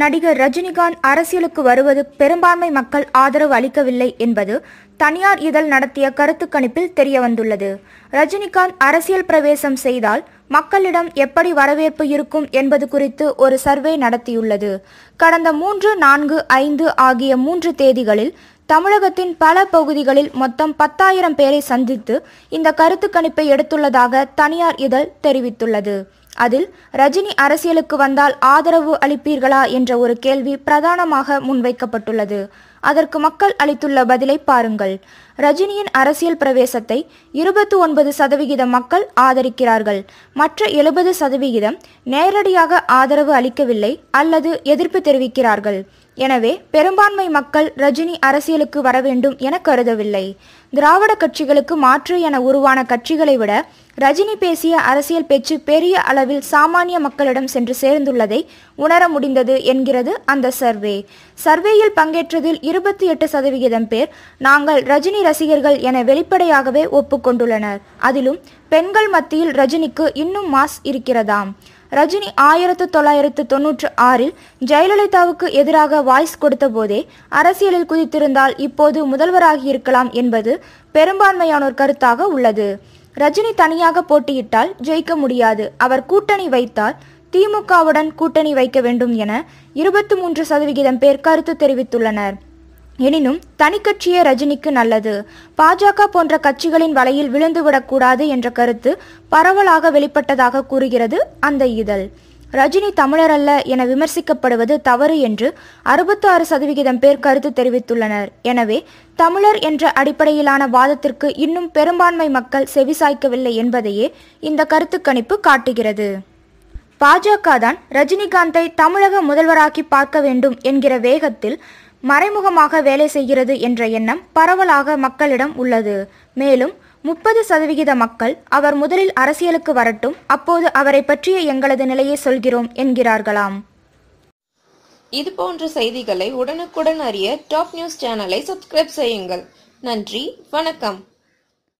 நடிகர் ரஜினிகாந்த் அரசியலுக்கு வருவது பெரும்பான்மை மக்கள் ஆதரவு அளிக்கவில்லை என்பது தனியார் இதழ் நடத்திய கருத்து கணிப்பில் தெரியவந்துள்ளது. ரஜினிகாந்த் அரசியல் பிரவேசம் செய்தால் மக்களிடம் எப்படி வரவேற்பு இருக்கும் என்பது குறித்து ஒரு சர்வே நடத்தியுள்ளது. கடந்த 3, 4, 5 ஆகிய 3 தேதிகளில் தமிழகத்தின் பல பகுதிகளில் மொத்தம் 10,000 பேரை சந்தித்து இந்த கருத்து கணிப்பை எடுத்துள்ளதாக தனியார் இதழ் தெரிவித்துள்ளது. அதில் ரஜினி அரசியலுக்கு வந்தால் ஆதரவு அளிப்பீர்களா என்ற ஒரு கேள்வி பிரதானமாக முன்வைக்கப்பட்டுள்ளது. அதற்கு மக்கள் அளித்துள்ள பதிலை பாருங்கள். ரஜினியின் அரசியல் பிரவேசத்தை 29% மக்கள் ஆதரிக்கிறார்கள். மற்ற 70% நேரடியாக ஆதரவு அளிக்கவில்லை அல்லது எதிர்ப்பு தெரிவிக்கிறார்கள். எனவே பெரும்பான்மை மக்கள் ரஜினி அரசியலுக்கு வர வேண்டும் என கருதவில்லை. திராவிட கட்சிகளுக்கு மாற்று என உருவான கட்சிகளை விட ரஜினி பேசிய அரசியல் பேச்சு பெரிய அளவில் சாமானிய மக்களிடம் சென்று சேர்ந்துள்ளதை உணர முடிந்தது என்கிறது அந்த சர்வே. சர்வேயில் பங்கேற்றதில் 28% பேர் நாங்கள் ரஜினி ரசிகர்கள் என வெளிப்படையாகவே ஒப்புக்கொண்டுள்ளனர். அதிலும் பெண்கள் மத்தியில் ரஜினிக்கு இன்னும் மாஸ் இருக்கிறதாம். ரஜினி 1996 ஜெயலலிதாவுக்கு எதிராக வாய்ஸ் கொடுத்த போதே அரசியலில் குதித்திருந்தால் இப்போது முதல்வராகி இருக்கலாம் என்பது பெரும்பான்மையானோர் கருத்தாக உள்ளது. ரஜினி தனியாக போட்டியிட்டால் ஜெயிக்க முடியாது, அவர் கூட்டணி வைத்தால் திமுகவுடன் கூட்டணி வைக்க வேண்டும் என 23% பேர் கருத்து தெரிவித்துள்ளனர். எனினும் தனிக்கட்சியே ரஜினிக்கு நல்லது, பாஜக போன்ற கட்சிகளின் வலையில் விழுந்துவிடக்கூடாது என்ற கருத்து பரவலாக வெளிப்பட்டதாக கூறுகிறது அந்த இதழ். ரஜினி தமிழர் அல்ல என விமர்சிக்கப்படுவது தவறு என்று 66% பேர் கருத்து தெரிவித்துள்ளனர். எனவே தமிழர் என்ற அடிப்படையிலான வாதத்திற்கு இன்னும் பெரும்பான்மை மக்கள் செவிசாய்க்கவில்லை என்பதையே இந்த கருத்து கணிப்பு காட்டுகிறது. பாஜக தான் ரஜினிகாந்தை தமிழக முதல்வராக்கி பார்க்க வேண்டும் என்கிற வேகத்தில் மறைமுகமாக வேலை செய்கிறது என்ற எண்ணம் பரவலாக மக்களிடம் உள்ளது. மேலும் 30% மக்கள் அவர் முதலில் அரசியலுக்கு வரட்டும், அப்போது அவரை பற்றிய எங்களது நிலையை சொல்கிறோம் என்கிறார்களாம். இது போன்ற செய்திகளை உடனுக்குடன் அறிய டாப் நியூஸ் சேனலை சப்ஸ்கிரைப் செய்யுங்கள். நன்றி, வணக்கம்.